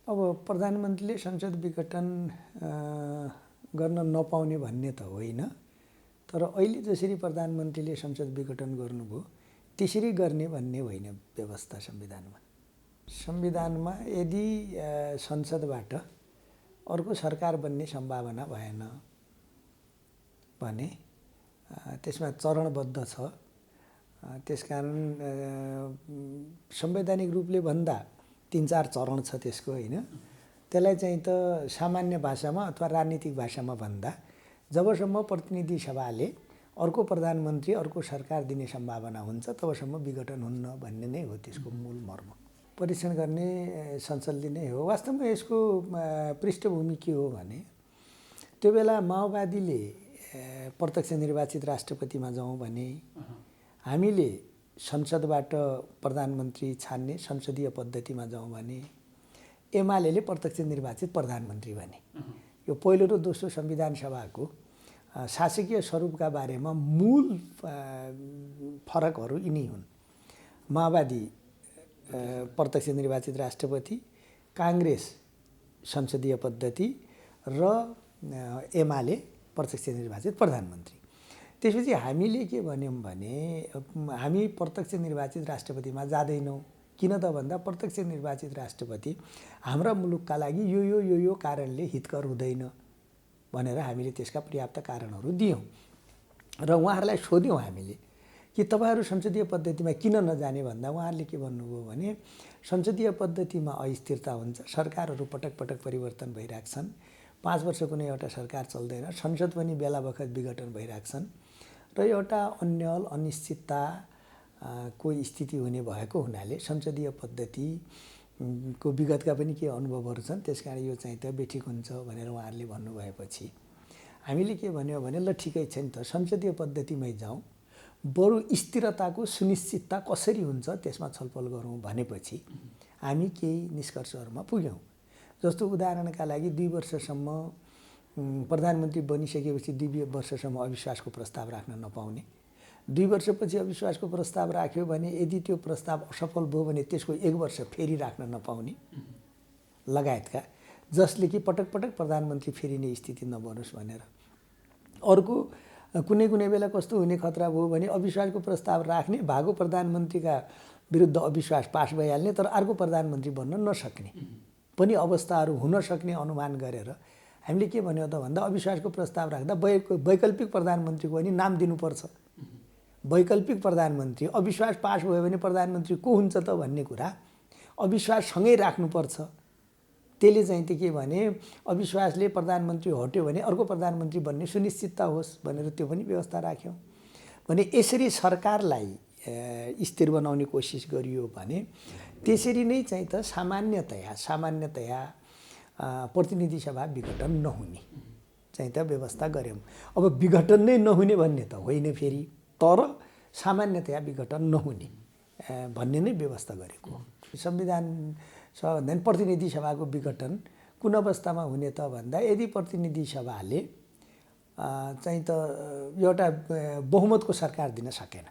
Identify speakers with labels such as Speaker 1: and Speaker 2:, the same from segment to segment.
Speaker 1: अब प्रधानमन्त्रीले संसद विघटन गर्न नपाउने भन्ने त होइन, तर अहिले जसरी प्रधानमन्त्रीले संसद विघटन गर्नुभयो त्यसरी गर्ने भन्ने होइन व्यवस्था संविधानमा। संविधानमा यदि संसदबाट अर्को सरकार बन्ने सम्भावना भएन भने त्यसमा चरणबद्ध छ। त्यसकारण संवैधानिक रूपले भन्दा 3-4 चरण छ त्यसको, होइन? त्यसलाई चाहिँ त सामान्य भाषामा अथवा राजनीतिक भाषामा भन्दा जबसम्म प्रतिनिधि सभाले अर्को प्रधानमन्त्री अर्को सरकार दिने सम्भावना हुन्छ तबसम्म विघटन हुन्न भन्ने नै हो त्यसको मूल मर्म। परीक्षण गर्ने संसदले नै हो। वास्तवमा यसको पृष्ठभूमि के हो भने त्यो बेला माओवादीले प्रत्यक्ष निर्वाचित राष्ट्रपतिमा जाउँ भने, हामीले संसदबाट प्रधानमन्त्री छान्ने संसदीय पद्धतिमा जाउँ भने, एमाले प्रत्यक्ष निर्वाचित प्रधानमन्त्री भने। यो पहिलो र दोस्रो संविधान सभाको शासकीय स्वरूपका बारेमा मूल फरकहरू यिनी हुन्। माओवादी प्रत्यक्ष निर्वाचित राष्ट्रपति, काङ्ग्रेस संसदीय पद्धति र एमाले प्रत्यक्ष निर्वाचित प्रधानमन्त्री। त्यसपछि हामीले के भन्यौँ भने हामी प्रत्यक्ष निर्वाचित राष्ट्रपतिमा जाँदैनौँ। किन त भन्दा प्रत्यक्ष निर्वाचित राष्ट्रपति हाम्रा मुलुकका लागि यो कारणले हितकर हुँदैन भनेर हामीले त्यसका पर्याप्त कारणहरू दियौँ र उहाँहरूलाई सोध्यौँ हामीले कि तपाईँहरू संसदीय पद्धतिमा किन नजाने भन्दा उहाँहरूले के भन्नुभयो भने संसदीय पद्धतिमा अस्थिरता हुन्छ, सरकारहरू पटक पटक परिवर्तन भइरहेका छन्, 5 वर्ष कुनै एउटा सरकार चल्दैन, संसद पनि बेला बखत विघटन भइरहेका छन् र एउटा अन्यल अनिश्चितता को स्थिति हुने भएको हुनाले संसदीय पद्धति को विगतका पनि के अनुभवहरू छन्, त्यसकारण यो चाहिँ त बेठिक हुन्छ भनेर उहाँहरूले भन्नुभएपछि हामीले के भन्यो भने ल ठिकै छ नि त, संसदीय पद्धतिमै जाउँ, बरु स्थिरताको सुनिश्चितता कसरी हुन्छ त्यसमा छलफल गरौँ भनेपछि हामी केही निष्कर्षहरूमा पुग्यौँ। जस्तो उदाहरणका लागि 2 वर्षसम्म प्रधानमन्त्री बनिसकेपछि 2 वर्षसम्म अविश्वासको प्रस्ताव राख्न नपाउने, 2 वर्षपछि अविश्वासको प्रस्ताव राख्यो भने यदि त्यो प्रस्ताव असफल भयो भने त्यसको 1 वर्ष फेरि राख्न नपाउने लगायतका, जसले कि पटक पटक प्रधानमन्त्री फेरिने स्थिति नबनोस् भनेर। अर्को कुनै बेला कस्तो हुने खतरा भयो भने अविश्वासको प्रस्ताव राख्ने, भएको प्रधानमन्त्रीका विरुद्ध अविश्वास पास भइहाल्ने तर अर्को प्रधानमन्त्री बन्न नसक्ने पनि अवस्थाहरू हुन सक्ने अनुमान गरेर हामीले के भन्यो त भन्दा अविश्वासको प्रस्ताव राख्दा वैकल्पिक प्रधानमन्त्रीको पनि नाम दिनुपर्छ। वैकल्पिक प्रधानमन्त्री अविश्वास पास भयो भने प्रधानमन्त्री को हुन्छ त भन्ने कुरा अविश्वाससँगै राख्नुपर्छ। त्यसले चाहिँ के भने अविश्वासले प्रधानमन्त्री हट्यो भने अर्को प्रधानमन्त्री बन्ने सुनिश्चितता होस् भनेर त्यो पनि व्यवस्था राख्यौँ। भने यसरी सरकारलाई स्थिर बनाउने कोसिस गरियो भने त्यसरी नै चाहिँ त सामान्यतया प्रतिनिधि सभा विघटन नहुने चाहिँ त व्यवस्था गऱ्यौँ। अब विघटन नै नहुने भन्ने त होइन फेरि, तर सामान्यतया विघटन नहुने भन्ने नै व्यवस्था गरेको। संविधान सभा प्रतिनिधि सभाको विघटन कुन अवस्थामा हुने त भन्दा यदि प्रतिनिधि सभाले चाहिँ त एउटा बहुमतको सरकार दिन सकेन,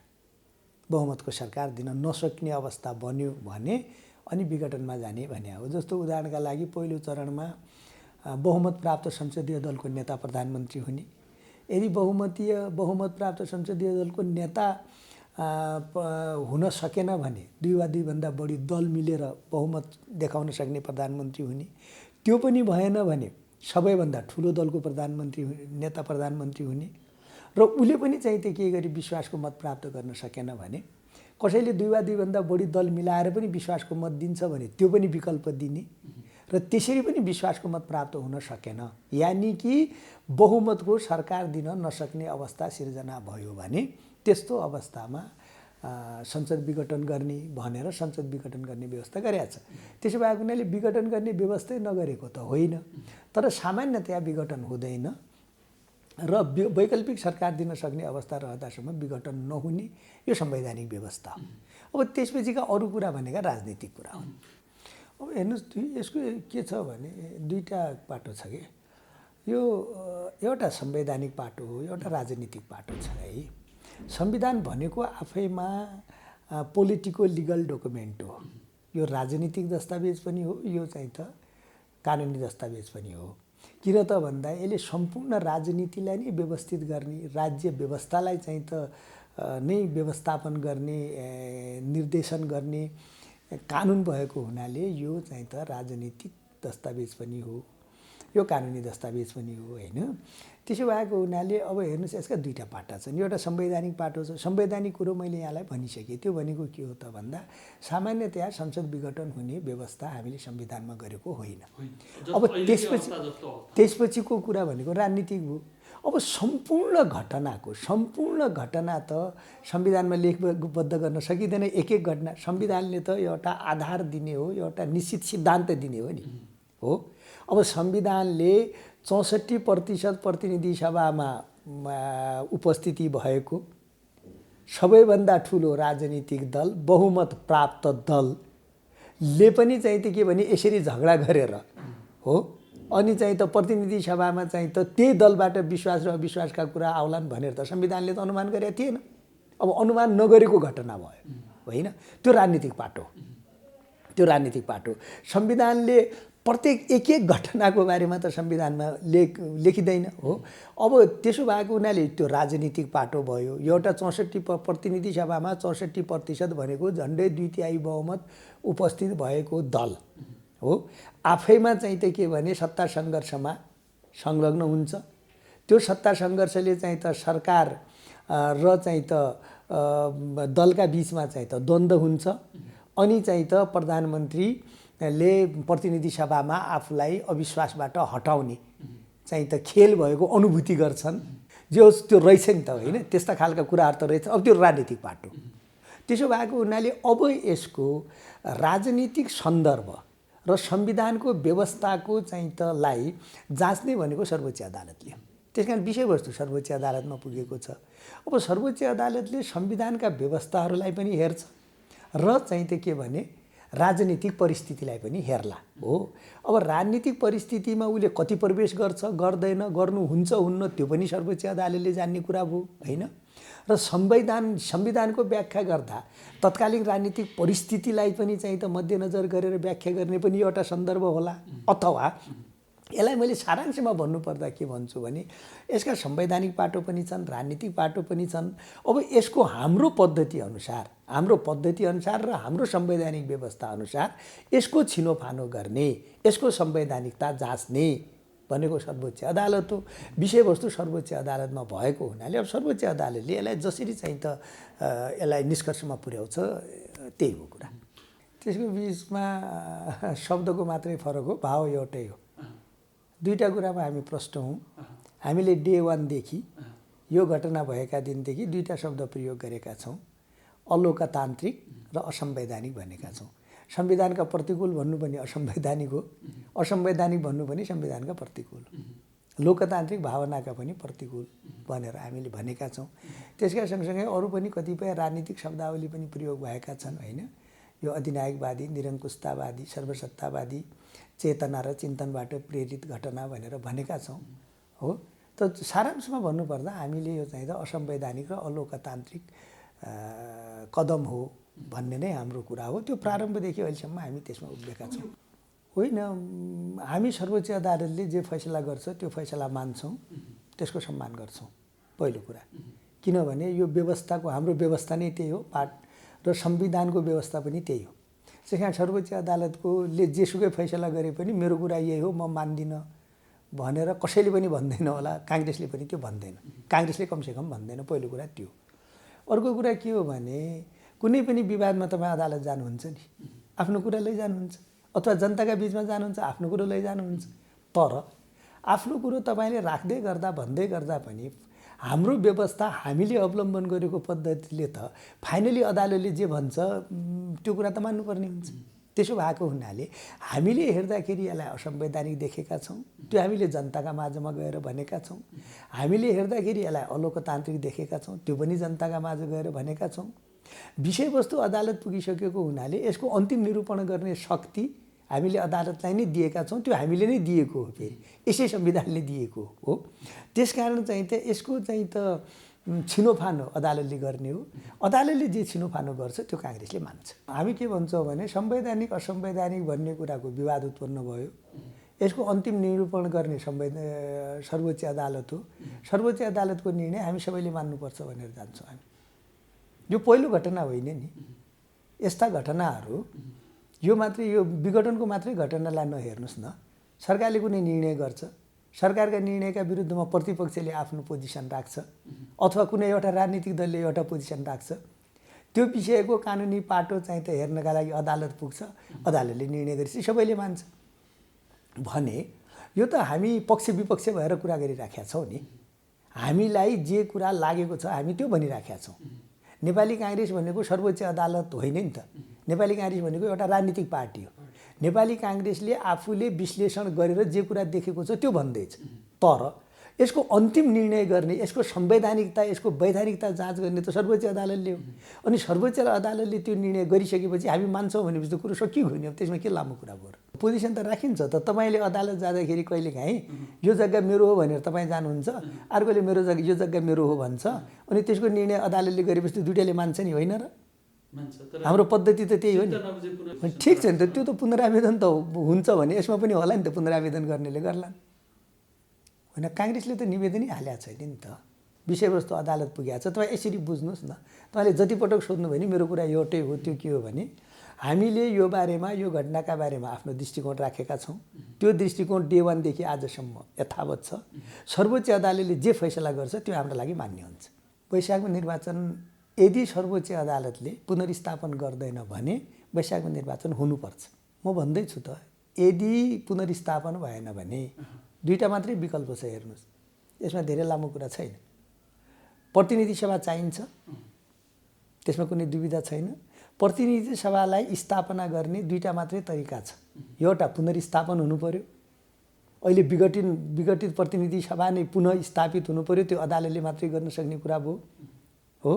Speaker 1: बहुमतको सरकार दिन नसक्ने अवस्था बन्यो भने अनि विघटनमा जाने भन्ने हो। जस्तो उदाहरणका लागि पहिलो चरणमा बहुमत प्राप्त संसदीय दलको नेता प्रधानमन्त्री हुने, यदि बहुमत प्राप्त संसदीय दलको नेता हुन सकेन भने 2 वा 2 भन्दा बढी दल मिलेर बहुमत देखाउन सक्ने प्रधानमन्त्री हुने, त्यो पनि भएन भने सबैभन्दा ठुलो दलको नेता प्रधानमन्त्री हुने र उसले पनि चाहिँ त्यो के गरी विश्वासको मत प्राप्त गर्न सकेन भने कसैले 2 वा 2 भन्दा बढी दल मिलाएर पनि विश्वासको मत दिन्छ भने त्यो पनि विकल्प दिने र त्यसरी पनि विश्वासको मत प्राप्त हुन सकेन, यानि कि बहुमतको सरकार दिन नसक्ने अवस्था सिर्जना भयो भने त्यस्तो अवस्थामा संसद विघटन गर्ने भनेर संसद विघटन गर्ने व्यवस्था गरेको छ। त्यसो भएको हुनाले विघटन गर्ने व्यवस्थै नगरेको त होइन, तर सामान्यतया विघटन हुँदैन र वैकल्पिक सरकार दिन सक्ने अवस्था रहँदासम्म विघटन नहुने यो संवैधानिक व्यवस्था हो। अब त्यसपछिका अरू कुरा भनेका राजनीतिक कुरा हुन्। अब हेर्नुहोस् यसको के छ भने 2टा पाटो छ कि, यो एउटा संवैधानिक पाटो हो, एउटा राजनीतिक पाटो छ है। संविधान भनेको आफैमा पोलिटिको लिगल डकुमेन्ट हो, यो राजनीतिक दस्तावेज पनि हो, यो चाहिँ त कानुनी दस्तावेज पनि हो। किन त भन्दा यसले सम्पूर्ण राजनीतिलाई नै व्यवस्थित गर्ने, राज्य व्यवस्थालाई चाहिँ त नै व्यवस्थापन गर्ने, निर्देशन गर्ने कानुन भएको हुनाले यो चाहिँ त राजनीतिक दस्तावेज पनि हो, यो कानुनी दस्तावेज पनि हो होइन। त्यसो भएको हुनाले अब हेर्नुहोस् यसका दुईटा पाटा छन्। एउटा संवैधानिक पाटो छ। संवैधानिक कुरो मैले यहाँलाई भनिसकेँ। त्यो भनेको के हो त भन्दा सामान्यतया संसद विघटन हुने व्यवस्था हामीले संविधानमा गरेको होइन। अब त्यसपछिको कुरा भनेको राजनीतिक हो। अब सम्पूर्ण घटना त संविधानमा लेखबद्ध गर्न सकिँदैन। एक घटना संविधानले त एउटा आधार दिने हो, एउटा निश्चित सिद्धान्त दिने हो नि हो। अब संविधानले 64% प्रतिनिधि सभामा उपस्थिति भएको सबैभन्दा ठुलो राजनीतिक दल, बहुमत प्राप्त दलले पनि चाहिँ त के भने यसरी झगडा गरेर हो अनि चाहिँ त प्रतिनिधि सभामा चाहिँ त त्यही दलबाट विश्वास र अविश्वासका कुरा आउलान् भनेर त संविधानले त अनुमान गरेको थिएन। अब अनुमान नगरेको घटना भयो होइन। त्यो राजनीतिक पाटो। संविधानले प्रत्येक एक घटनाको बारेमा त संविधानमा लेखिँदैन हो। अब त्यसो भएको हुनाले त्यो राजनीतिक पाटो भयो। एउटा 64 प्रतिनिधि सभामा 64% भनेको झन्डै 2/3 बहुमत उपस्थित भएको दल हो। आफैमा चाहिँ त के भने सत्ता सङ्घर्षमा संलग्न हुन्छ। त्यो सत्ता सङ्घर्षले चाहिँ त सरकार र चाहिँ त दलका बिचमा चाहिँ त द्वन्द्व हुन्छ। अनि चाहिँ त प्रधानमन्त्रीले प्रतिनिधि सभामा आफूलाई अविश्वासबाट हटाउने चाहिँ त खेल भएको अनुभूति गर्छन्। त्यो रहेछ नि त होइन। त्यस्ता खालका कुराहरू त रहेछ। अब त्यो राजनीतिक पाटो। त्यसो भएको हुनाले अब यसको राजनीतिक सन्दर्भ र संविधानको व्यवस्थाको चाहिँ त लाई जाँच्ने भनेको सर्वोच्च अदालतले। त्यसकारण विषयवस्तु सर्वोच्च अदालतमा पुगेको छ। अब सर्वोच्च अदालतले संविधानका व्यवस्थाहरूलाई पनि हेर्छ र चाहिँ त के भने राजनीतिक परिस्थितिलाई पनि हेर्ला हो। अब राजनीतिक परिस्थितिमा उसले कति प्रवेश गर्छ, गर्दैन, गर्नुहुन्छ हुन्न त्यो पनि सर्वोच्च अदालतले जान्ने कुरा भयो होइन। र संविधानको व्याख्या गर्दा तत्कालीन राजनीतिक परिस्थितिलाई पनि चाहिँ त मध्यनजर गरेर व्याख्या गर्ने पनि एउटा सन्दर्भ होला। अथवा यसलाई मैले सारांशमा भन्नुपर्दा के भन्छु भने यसका संवैधानिक पाटो पनि छन्, राजनीतिक पाटो पनि छन्। अब यसको हाम्रो पद्धति अनुसार र हाम्रो संवैधानिक व्यवस्था अनुसार यसको छिनोफानो गर्ने, यसको संवैधानिकता जाँच्ने भनेको सर्वोच्च अदालत हो। विषयवस्तु सर्वोच्च अदालतमा भएको हुनाले अब सर्वोच्च अदालतले यसलाई जसरी चाहिँ त यसलाई निष्कर्षमा पुर्याउँछ त्यही हो कुरा। त्यसको बिचमा शब्दको मात्रै फरक हो, भाव एउटै हो। दुईटा कुरामा हामी प्रष्ट हौँ। हामीले डे 1 देखि यो घटना भएका दिनदेखि दुईटा शब्द प्रयोग गरेका छौँ, अलोकतान्त्रिक र असंवैधानिक भनेका छौँ। संविधानका प्रतिकूल भन्नु पनि असंवैधानिक हो, असंवैधानिक भन्नु पनि संविधानका प्रतिकूल, लोकतान्त्रिक भावनाका पनि प्रतिकूल भनेर हामीले भनेका छौँ। त्यसका सँगसँगै अरू पनि कतिपय राजनीतिक शब्दावली पनि प्रयोग भएका छन् होइन। यो अधिनायकवादी, निरङ्कुशतावादी, सर्वसत्तावादी, चेतना र चिन्तनबाट प्रेरित घटना भनेर भनेका छौँ हो। त सारांशमा भन्नुपर्दा हामीले यो चाहिँ त असंवैधानिक र अलोकतान्त्रिक कदम हो भन्ने नै हाम्रो कुरा हो। त्यो प्रारम्भदेखि अहिलेसम्म हामी त्यसमा उभिएका छौँ होइन। हामी सर्वोच्च अदालतले जे फैसला गर्छ त्यो फैसला मान्छौँ, त्यसको सम्मान गर्छौँ पहिलो कुरा। किनभने यो व्यवस्थाको हाम्रो व्यवस्था नै त्यही हो र संविधानको व्यवस्था पनि त्यही हो। त्यसकारण सर्वोच्च अदालतले जेसुकै फैसला गरे पनि मेरो कुरा यही हो, म मान्दिनँ भनेर कसैले पनि भन्दैन होला। काङ्ग्रेसले पनि त्यो भन्दैन, काङ्ग्रेसले कमसेकम भन्दैन। पहिलो कुरा त्यो। अर्को कुरा के हो भने कुनै पनि विवादमा तपाईँ अदालत जानुहुन्छ नि, आफ्नो कुरा लैजानुहुन्छ, अथवा जनताका बिचमा जानुहुन्छ, आफ्नो कुरो लैजानुहुन्छ। तर आफ्नो कुरो तपाईँले राख्दै गर्दा भन्दै गर्दा पनि हाम्रो व्यवस्था हामीले अवलम्बन गरेको पद्धतिले त फाइनली अदालतले जे भन्छ त्यो कुरा त मान्नुपर्ने हुन्छ। त्यसो भएको हुनाले हामीले हेर्दाखेरि यसलाई असंवैधानिक देखेका छौँ, त्यो हामीले जनताका माझमा गएर भनेका छौँ। हामीले हेर्दाखेरि यसलाई अलोकतान्त्रिक देखेका छौँ, त्यो पनि जनताका माझ गएर भनेका छौँ। विषयवस्तु अदालत पुगिसकेको हुनाले यसको अन्तिम निरूपण गर्ने शक्ति हामीले अदालतलाई नै दिएका छौँ। त्यो हामीले नै दिएको हो, फेरि यसै संविधानले दिएको हो। त्यसकारण चाहिँ त यसको चाहिँ त छिनोफानो अदालतले गर्ने हो। अदालतले जे छिनोफानो गर्छ त्यो काङ्ग्रेसले मान्छ। हामी के भन्छौँ भने संवैधानिक असंवैधानिक भन्ने कुराको विवाद उत्पन्न भयो। यसको अन्तिम निरूपण गर्ने सर्वोच्च अदालत हो। सर्वोच्च अदालतको निर्णय हामी सबैले मान्नुपर्छ भनेर जान्छौँ हामी। यो पहिलो घटना होइन नि। यस्ता घटनाहरू यो मात्रै, यो विघटनको मात्रै घटनालाई नहेर्नुहोस् न। सरकारले कुनै निर्णय गर्छ, सरकारका निर्णयका विरुद्धमा प्रतिपक्षले आफ्नो पोजिसन राख्छ अथवा कुनै एउटा राजनीतिक दलले एउटा पोजिसन राख्छ, त्यो विषयको कानुनी पाटो चाहिँ त हेर्नका लागि अदालत पुग्छ, अदालतले निर्णय गरेपछि सबैले मान्छ भने यो त हामी पक्ष विपक्ष भएर कुरा गरिराखेका छौँ नि। हामीलाई जे कुरा लागेको छ हामी त्यो भनिराखेका छौँ। नेपाली काङ्ग्रेस भनेको सर्वोच्च अदालत होइन नि त। नेपाली काङ्ग्रेस भनेको एउटा राजनीतिक पार्टी हो। नेपाली काङ्ग्रेसले आफूले विश्लेषण गरेर जे कुरा देखेको छ त्यो भन्दैछ। तर यसको अन्तिम निर्णय गर्ने, यसको संवैधानिकता, यसको वैधानिकता जाँच गर्ने त सर्वोच्च अदालतले हो। अनि सर्वोच्च अदालतले त्यो निर्णय गरिसकेपछि हामी मान्छौँ भनेपछि त कुरो सकियो नि। अब त्यसमा के लामो कुरा भयो र? पोजिसन त राखिन्छ त। तपाईँले अदालत जाँदाखेरि कहिलेकाहीँ यो जग्गा मेरो हो भनेर तपाईँ जानुहुन्छ, अर्कोले यो जग्गा मेरो हो भन्छ, अनि त्यसको निर्णय अदालतले गरेपछि दुइटाले मान्छ नि, होइन र? हाम्रो पद्धति त त्यही हो नि। ठिक छ नि त, त्यो त पुनरावेदन त हुन्छ भने यसमा पनि होला नि त, पुनरावेदन गर्नेले गर्ला होइन। काङ्ग्रेसले त निवेदनै हालेको छैन नि त। विषयवस्तु अदालत पुगेको छ। तपाईँ यसरी बुझ्नुहोस् न। तपाईँले जतिपटक सोध्नु भने मेरो कुरा एउटै हो, त्यो के हो भने हामीले यो बारेमा, यो घटनाका बारेमा आफ्नो दृष्टिकोण राखेका छौँ। त्यो दृष्टिकोण डे 1 देखि आजसम्म यथावत छ। सर्वोच्च अदालतले जे फैसला गर्छ त्यो हाम्रो लागि मान्य हुन्छ। वैशाखमा निर्वाचन यदि सर्वोच्च अदालतले पुनर्स्थापन गर्दैन भने वैशाखमा निर्वाचन हुनुपर्छ। म भन्दैछु त, यदि पुनर्स्थापन भएन भने दुईटा मात्रै विकल्प छ, हेर्नुहोस्। यसमा धेरै लामो कुरा छैन। प्रतिनिधि सभा चाहिन्छ, त्यसमा कुनै दुविधा छैन। प्रतिनिधि सभालाई स्थापना गर्ने दुईटा मात्रै तरिका छ। एउटा पुनर्स्थापन हुनु पर्यो, अहिले विघटित प्रतिनिधि सभा नै पुनः स्थापित हुनु पर्यो, त्यो अदालतले मात्रै गर्न सक्ने कुरा भयो हो।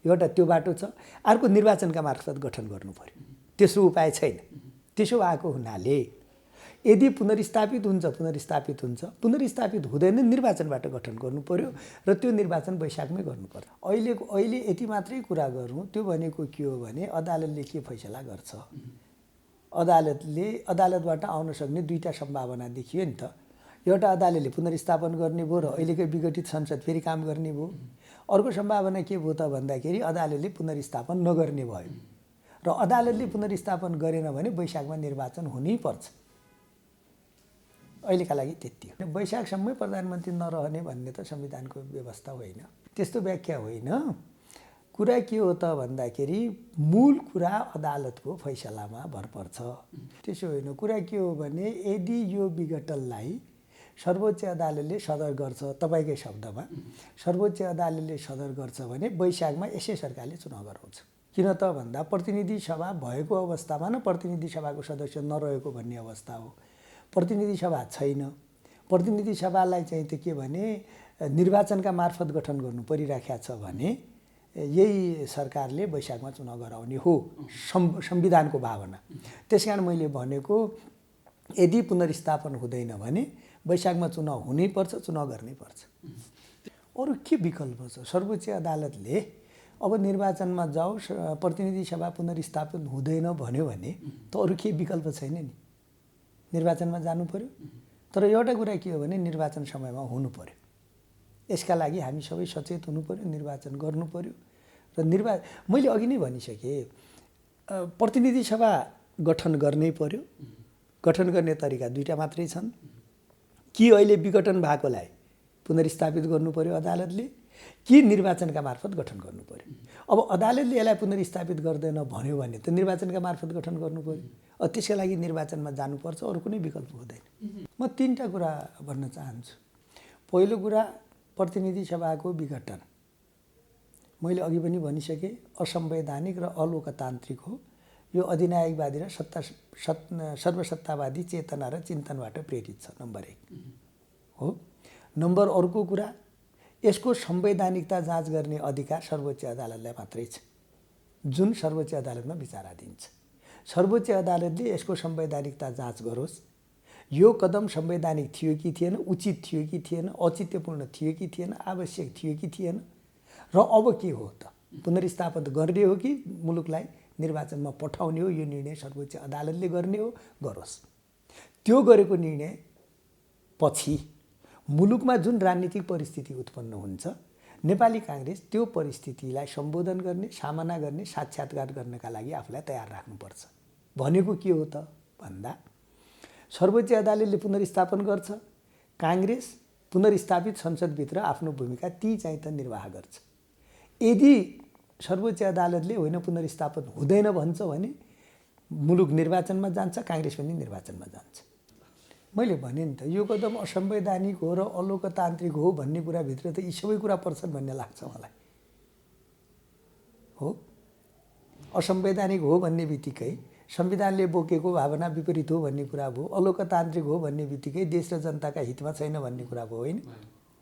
Speaker 1: एउटा त्यो बाटो छ। अर्को निर्वाचनका मार्फत गठन गर्नु पर्यो। त्यसो उपाय छैन। त्यसो भएको हुनाले यदि पुनर्स्थापित हुन्छ, पुनर्स्थापित हुँदैन, निर्वाचनबाट गठन गर्नु पर्यो र त्यो निर्वाचन वैशाखमै गर्नुपर्छ। अहिले यति मात्रै कुरा गरौँ, त्यो भनेको के हो भने अदालतले के फैसला गर्छ। अदालतबाट आउन सक्ने दुईटा सम्भावना देखियो नि त। एउटा अदालतले पुनर्स्थापन गर्ने भयो र अहिलेकै विघटित संसद फेरि काम गर्ने भयो। अर्को सम्भावना के भयो त भन्दाखेरि अदालतले पुनर्स्थापन नगर्ने भयो र अदालतले पुनर्स्थापन गरेन भने वैशाखमा निर्वाचन हुनै पर्छ। अहिलेका लागि त्यति हो। वैशाखसम्मै प्रधानमन्त्री नरहने भन्ने त संविधानको व्यवस्था होइन, त्यस्तो व्याख्या होइन। कुरा के हो त भन्दाखेरि मूल कुरा अदालतको फैसलामा भर पर्छ। त्यसो होइन। कुरा के हो भने यदि यो विघटनलाई सर्वोच्च अदालतले सदर गर्छ, तपाईँकै शब्दमा सर्वोच्च अदालतले सदर गर्छ भने वैशाखमा यसै सरकारले चुनाव गराउँछ। किन त भन्दा प्रतिनिधि सभा भएको अवस्थामा न प्रतिनिधि सभाको सदस्य नरहेको भन्ने अवस्था हो। प्रतिनिधि सभा छैन। प्रतिनिधि सभालाई चाहिँ त के भने निर्वाचनका मार्फत गठन गर्नु परिराखेको छ भने यही सरकारले वैशाखमा चुनाव गराउने हो, संविधानको भावना। त्यसकारण मैले भनेको यदि पुनर्स्थापन हुँदैन भने वैशाखमा चुनाव हुनैपर्छ, चुनाव गर्नैपर्छ। अरू के विकल्प छ? सर्वोच्च अदालतले अब निर्वाचनमा जाओस्, प्रतिनिधि सभा पुनर्स्थापन हुँदैन भन्यो भने त अरू के विकल्प छैन नि, निर्वाचनमा जानु पर्यो। तर एउटा कुरा के हो भने निर्वाचन समयमा हुनु पर्यो। यसका लागि हामी सबै सचेत हुनु पर्यो, निर्वाचन गर्नु पर्यो। र मैले अघि नै भनिसकेँ, प्रतिनिधि सभा गठन गर्नै पर्यो। गठन गर्ने तरिका दुईटा मात्रै छन्। कि अहिले विघटन भएकोलाई पुनर्स्थापित गर्नु पर्यो अदालतले, कि निर्वाचनका मार्फत गठन गर्नु पर्यो। अब अदालतले यसलाई पुनर्स्थापित गर्दैन भन्यो भने त निर्वाचनका मार्फत गठन गर्नु पर्यो। त्यसका लागि निर्वाचनमा जानुपर्छ, अरू कुनै विकल्प हुँदैन। म तीनटा कुरा भन्न चाहन्छु। पहिलो कुरा, प्रतिनिधि सभाको विघटन मैले अघि पनि भनिसकेँ, असंवैधानिक र अलोकतान्त्रिक हो। यो अधिनायकवादी र सर्वसत्तावादी चेतना र चिन्तनबाट प्रेरित छ, नम्बर 1 हो। नम्बर अर्को कुरा, यसको संवैधानिकता जाँच गर्ने अधिकार सर्वोच्च अदालतलाई मात्रै छ, जुन सर्वोच्च अदालतमा विचाराधीन छ। सर्वोच्च अदालतले यसको संवैधानिकता जाँच गरोस्, यो कदम संवैधानिक थियो कि थिएन, उचित थियो कि थिएन, औचित्यपूर्ण थियो कि थिएन, आवश्यक थियो कि थिएन, र अब के हो त, पुनर्स्थापन गर्ने हो कि मुलुकलाई निर्वाचनमा पठाउने हो, यो निर्णय सर्वोच्च अदालतले गर्ने हो, गरोस्। त्यो गरेको निर्णय पछि मुलुकमा जुन राजनीतिक परिस्थिति उत्पन्न हुन्छ नेपाली काङ्ग्रेस त्यो परिस्थितिलाई सम्बोधन गर्ने, सामना गर्ने, साक्षात्कार गर्नका लागि आफूलाई तयार राख्नुपर्छ। भनेको के हो त भन्दा सर्वोच्च अदालतले पुनर्स्थापन गर्छ, काङ्ग्रेस पुनर्स्थापित संसदभित्र आफ्नो भूमिका ती चाहिँ त निर्वाह गर्छ। यदि सर्वोच्च अदालतले होइन पुनर्स्थापन हुँदैन भन्छ भने मुलुक निर्वाचनमा जान्छ, काङ्ग्रेस पनि निर्वाचनमा जान्छ। मैले भने नि त यो कदम असंवैधानिक हो र अलोकतान्त्रिक हो भन्ने कुराभित्र त यी सबै कुरा पर्छन् भन्ने लाग्छ मलाई। हो, असंवैधानिक हो भन्ने बित्तिकै संविधानले बोकेको भावना विपरीत हो भन्ने कुरा भयो, अलोकतान्त्रिक हो भन्ने बित्तिकै देश र जनताका हितमा छैन भन्ने कुरा भयो होइन।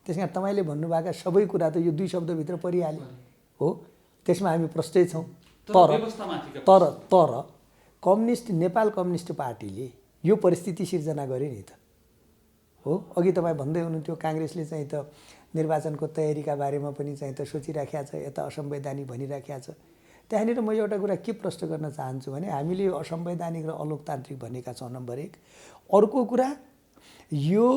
Speaker 1: त्यस कारण तपाईँले भन्नुभएका सबै कुरा त यो 2 शब्दभित्र परिहाल्यो हो। त्यसमा हामी प्रष्टै छौँ। तर कम्युनिस्ट नेपाल कम्युनिस्ट पार्टीले यो परिस्थिति सिर्जना गरे नि त हो। अघि तपाईँ भन्दै हुनुहुन्थ्यो काङ्ग्रेसले चाहिँ त निर्वाचनको तयारीका बारेमा पनि चाहिँ त सोचिराखेको छ, यता असंवैधानिक भनिराखेको छ। त्यहाँनिर म एउटा कुरा के प्रश्न गर्न चाहन्छु भने हामीले असंवैधानिक र अलोकतान्त्रिक भनेका छौँ नम्बर 1। अर्को कुरा यो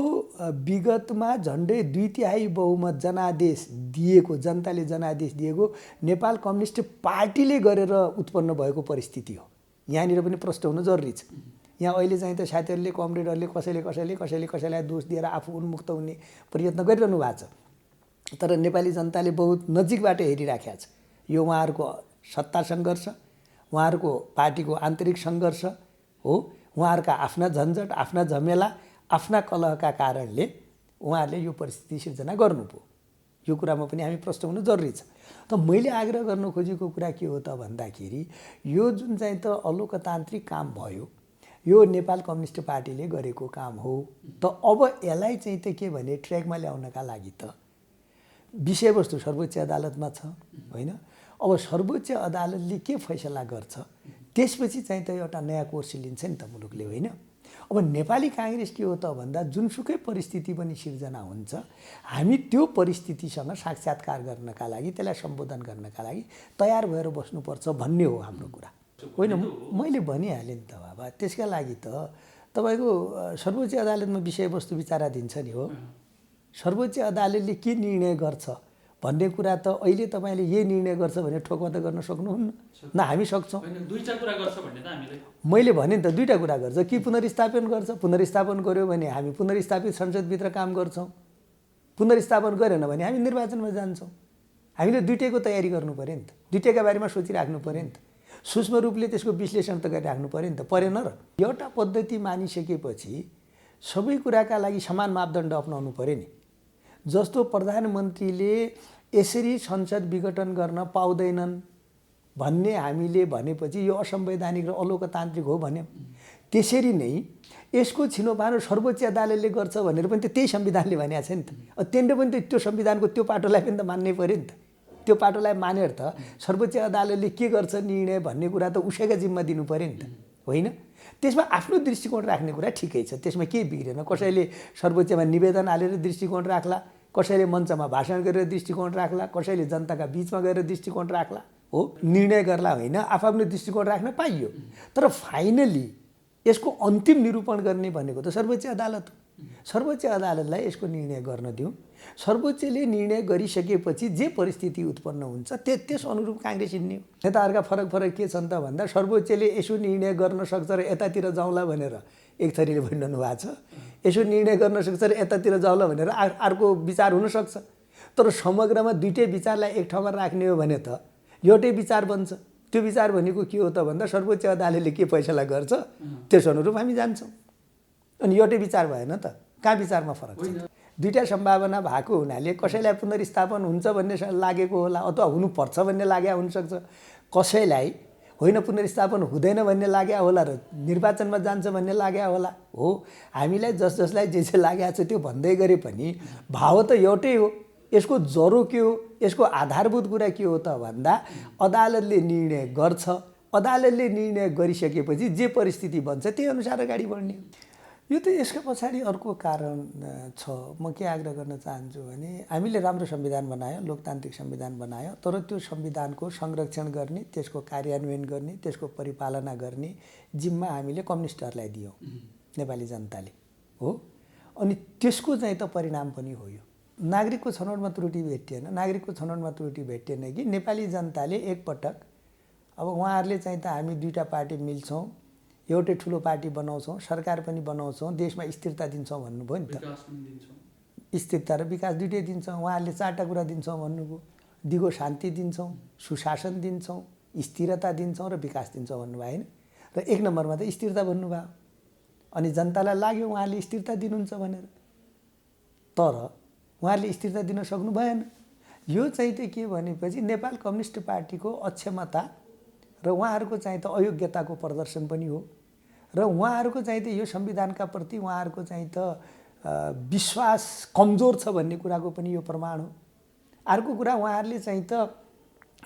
Speaker 1: विगतमा झन्डै 2/3 बहुमत जनादेश दिएको, जनताले जनादेश दिएको नेपाल कम्युनिस्ट पार्टीले गरेर उत्पन्न भएको परिस्थिति हो। यहाँनिर पनि प्रश्न हुनु जरुरी छ। यहाँ अहिले चाहिँ त साथीहरूले कमरेडहरूले कसैलाई दोष दिएर आफू उन्मुक्त हुने प्रयत्न गरिरहनु भएको छ। तर नेपाली जनताले बहुत नजिकबाट हेरिराखेको छ। यो उहाँहरूको सत्ता सङ्घर्ष, उहाँहरूको पार्टीको आन्तरिक सङ्घर्ष हो, उहाँहरूका आफ्ना झन्झट, आफ्ना झमेला, आफ्ना कलहका कारणले उहाँहरूले यो परिस्थिति सिर्जना गर्नुभयो। यो कुरामा पनि हामी प्रश्न हुनु जरुरी छ। त मैले आग्रह गर्न खोजेको कुरा के हो त भन्दाखेरि यो जुन चाहिँ त अलोकतान्त्रिक काम भयो, यो नेपाल कम्युनिस्ट पार्टीले गरेको काम हो। त अब यसलाई चाहिँ त के भने ट्र्याकमा ल्याउनका लागि त विषयवस्तु सर्वोच्च अदालतमा छ होइन। अब सर्वोच्च अदालतले के फैसला गर्छ त्यसपछि चाहिँ त एउटा नयाँ कोर्स लिन्छ नि त मुलुकले होइन। अब नेपाली काङ्ग्रेस के हो त भन्दा जुनसुकै परिस्थिति पनि सिर्जना हुन्छ, हामी त्यो परिस्थितिसँग साक्षात्कार गर्नका लागि, त्यसलाई सम्बोधन गर्नका लागि तयार भएर बस्नुपर्छ भन्ने हो हाम्रो कुरा होइन। मैले भनिहालेँ नि त बाबा। त्यसका लागि त तपाईँको सर्वोच्च अदालतमा विषयवस्तु विचाराधीन छ नि हो। सर्वोच्च अदालतले के निर्णय गर्छ भन्ने कुरा त अहिले तपाईँले यही निर्णय गर्छ भने ठोकमा त गर्न सक्नुहुन्न न। हामी सक्छौँ। मैले भने नि त 2टा कुरा गर्छ कि पुनर्स्थापन गर्छ। पुनर्स्थापन गर्यो भने हामी पुनर्स्थापित संसदभित्र काम गर्छौँ, पुनर्स्थापन गरेन भने हामी निर्वाचनमा जान्छौँ। हामीले 2टैको तयारी गर्नु पऱ्यो नि त, 2टैका बारेमा सोचिराख्नु पऱ्यो नि त, सूक्ष्म रूपले त्यसको विश्लेषण त गरिराख्नु पऱ्यो नि त, परेन र? एउटा पद्धति मानिसकेपछि सबै कुराका लागि समान मापदण्ड अपनाउनु पऱ्यो नि। जस्तो प्रधानमन्त्रीले यसरी संसद विघटन गर्न पाउँदैनन् भन्ने हामीले भनेपछि यो असंवैधानिक र अलोकतान्त्रिक हो भन्यौँ। त्यसरी नै यसको छिनोफानो सर्वोच्च अदालतले गर्छ भनेर पनि त त्यही संविधानले भनेको छ नि त। त्यहाँनिर पनि त त्यो संविधानको त्यो पाटोलाई पनि त मान्नै पऱ्यो नि त। त्यो पाटोलाई मानेर त सर्वोच्च अदालतले के गर्छ निर्णय भन्ने कुरा त उसैका जिम्मा दिनु पऱ्यो नि त होइन। त्यसमा आफ्नो दृष्टिकोण राख्ने कुरा ठिकै छ, त्यसमा केही बिग्रेन। कसैले सर्वोच्चमा निवेदन हालेर दृष्टिकोण राख्ला, कसैले मञ्चमा भाषण गरेर दृष्टिकोण राख्ला, कसैले जनताका बिचमा गएर दृष्टिकोण राख्ला हो, निर्णय गर्ला होइन। आफ्नो दृष्टिकोण राख्न पाइयो। तर फाइनली यसको अन्तिम निरूपण गर्ने भनेको त सर्वोच्च अदालत हो। सर्वोच्च अदालतलाई यसको निर्णय गर्न दिउँ। सर्वोच्चले निर्णय गरिसकेपछि जे परिस्थिति उत्पन्न हुन्छ त्यस अनुरूप काङ्ग्रेस हिँड्ने हो। नेताहरूका फरक के छन् त भन्दा सर्वोच्चले यसो निर्णय गर्न सक्छ र यतातिर जाउँला भनेर एक थरीले भनिरहनु भएको छ, यसो निर्णय गर्न सक्छ र यतातिर जाउँला भनेर अर्को विचार हुनसक्छ। तर समग्रमा 2टै विचारलाई एक ठाउँमा राख्ने हो भने त एउटै विचार बन्छ। त्यो विचार भनेको के हो त भन्दा सर्वोच्च अदालतले के फैसला गर्छ त्यस अनुरूप हामी जान्छौँ। अनि एउटै विचार भएन त, कहाँ विचारमा फरक छ? 2टा सम्भावना भएको हुनाले कसैलाई पुनर्स्थापन हुन्छ भन्ने लागेको होला अथवा हुनुपर्छ भन्ने लाग्या हुनसक्छ, कसैलाई होइन पुनर्स्थापन हुँदैन भन्ने लाग्या होला र निर्वाचनमा जान्छ भन्ने लाग्या होला हो। हामीलाई जसलाई जे लागेको छ त्यो भन्दै गरे पनि भाव त एउटै हो। यसको जरो के हो, यसको आधारभूत कुरा के हो त भन्दा अदालतले निर्णय गर्छ, अदालतले निर्णय गरिसकेपछि जे परिस्थिति बन्छ त्यही अनुसार अगाडि बढ्ने हो। यो त यसका पछाडि अर्को कारण छ। म के आग्रह गर्न चाहन्छु भने हामीले राम्रो संविधान बनायो, लोकतान्त्रिक संविधान बनायो, तर त्यो संविधानको संरक्षण गर्ने, त्यसको कार्यान्वयन गर्ने, त्यसको परिपालना गर्ने जिम्मा हामीले कम्युनिस्टहरूलाई दियौँ नेपाली जनताले हो। अनि त्यसको चाहिँ त परिणाम पनि हो। यो नागरिकको छनौटमा त्रुटि भेटिएन, नागरिकको छनौटमा त्रुटि भेटिएन कि नेपाली जनताले एकपटक अब उहाँहरूले चाहिँ त हामी दुईवटा पार्टी मिल्छौँ, एउटै ठुलो पार्टी बनाउँछौँ, सरकार पनि बनाउँछौँ, देशमा स्थिरता दिन्छौँ भन्नुभयो नि त। स्थिरता र विकास दुइटै दिन्छौँ। उहाँहरूले 4टा कुरा दिन्छौँ भन्नुभयो, दिगो शान्ति दिन्छौँ, सुशासन दिन्छौँ, स्थिरता दिन्छौँ र विकास दिन्छौँ भन्नुभयो होइन। र 1 नम्बरमा त स्थिरता भन्नुभयो। अनि जनतालाई लाग्यो उहाँले स्थिरता दिनुहुन्छ भनेर, तर उहाँहरूले स्थिरता दिन सक्नु भएन। यो चाहिँ त के भनेपछि नेपाल कम्युनिस्ट पार्टीको अक्षमता र उहाँहरूको चाहिँ त अयोग्यताको प्रदर्शन पनि हो। र उहाँहरूको चाहिँ त यो संविधानका प्रति उहाँहरूको चाहिँ त विश्वास कमजोर छ भन्ने कुराको पनि यो प्रमाण हो। अर्को कुरा, उहाँहरूले चाहिँ त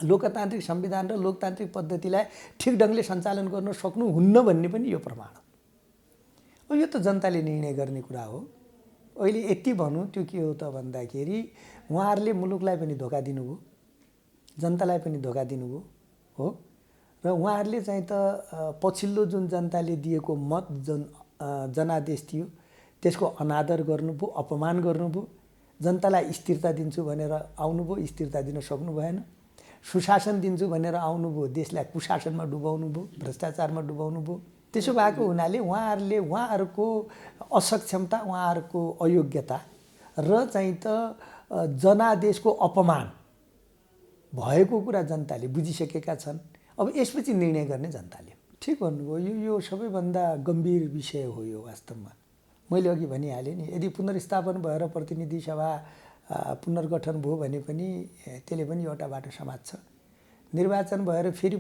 Speaker 1: लोकतान्त्रिक संविधान र लोकतान्त्रिक पद्धतिलाई ठिक ढङ्गले सञ्चालन गर्न सक्नुहुन्न भन्ने पनि यो प्रमाण हो। अब यो त जनताले निर्णय गर्ने कुरा हो। अहिले यति भनौँ, त्यो के हो त भन्दाखेरि उहाँहरूले मुलुकलाई पनि धोका दिनुभयो, जनतालाई पनि धोका दिनुभयो हो। र उहाँहरूले चाहिँ त पछिल्लो जुन जनताले दिएको मत, जनादेश थियो, त्यसको अनादर गर्नुभयो, अपमान गर्नुभयो। जनतालाई स्थिरता दिन्छु भनेर आउनुभयो, स्थिरता दिन सक्नु भएन। सुशासन दिन्छु भनेर आउनुभयो, देशलाई कुशासनमा डुबाउनु भयो, भ्रष्टाचारमा डुबाउनु भयो। त्यसो भएको हुनाले उहाँहरूले उहाँहरूको असक्षमता, उहाँहरूको अयोग्यता र चाहिँ त जनादेशको अपमान भएको कुरा जनताले बुझिसकेका छन्। अब यसपछि निर्णय गर्ने जनताले। ठिक भन्नुभयो, यो सबैभन्दा गम्भीर विषय हो। यो वास्तवमा मैले अघि भनिहालेँ नि, यदि पुनर्स्थापन भएर प्रतिनिधि सभा पुनर्गठन भयो भने पनि त्यसले पनि एउटा बाटो समात्छ। निर्वाचन भएर फेरि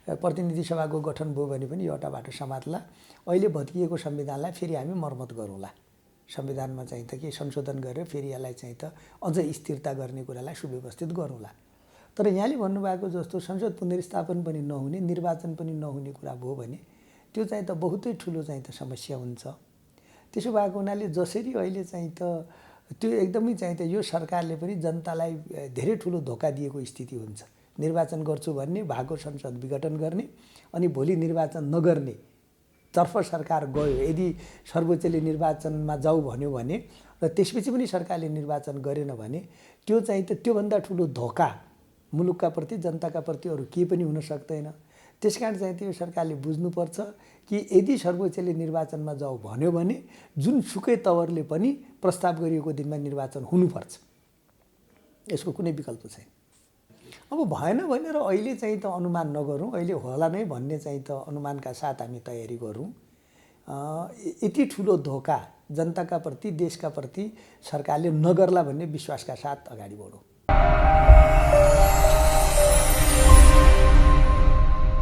Speaker 1: प्रतिनिधि सभाको गठन भयो भने पनि एउटा बाटो समात्ला। अहिले भत्किएको संविधानलाई फेरि हामी मर्मत गरौँला, संविधानमा चाहिँ त के संशोधन गरेर फेरि यसलाई चाहिँ त अझ स्थिरता गर्ने कुरालाई सुव्यवस्थित गरौँला। तर यहाँले भन्नुभएको जस्तो संसद पुनर्स्थापन पनि नहुने, निर्वाचन पनि नहुने कुरा भयो भने त्यो चाहिँ त बहुतै ठुलो चाहिँ त समस्या हुन्छ। त्यसो भएको हुनाले जसरी अहिले चाहिँ त त्यो एकदमै चाहिँ त यो सरकारले पनि जनतालाई धेरै ठुलो धोका दिएको स्थिति हुन्छ। निर्वाचन गर्छु भन्ने, भएको संसद विघटन गर्ने, अनि भोलि निर्वाचन नगर्ने तर्फ सरकार गयो। यदि सर्वोच्चले निर्वाचनमा जाऊ भन्यो भने र त्यसपछि पनि सरकारले निर्वाचन गरेन भने त्यो चाहिँ त त्योभन्दा ठुलो धोका मुलुकका प्रति, जनताका प्रति अरू केही पनि हुन सक्दैन। त्यसकारण चाहिँ त्यो सरकारले बुझ्नुपर्छ कि यदि सर्वोच्चले निर्वाचनमा जाऊ भन्यो भने जुनसुकै तवरले पनि प्रस्ताव गरिएको दिनमा निर्वाचन हुनुपर्छ। यसको कुनै विकल्प छैन। अब भएन भनेर अहिले चाहिँ त अनुमान नगरौँ, अहिले होला नै भन्ने चाहिँ त अनुमानका साथ हामी तयारी गरौँ। यति ठुलो धोका जनताका प्रति, देशका प्रति सरकारले नगर्ला भन्ने विश्वासका साथ अगाडि बढौँ।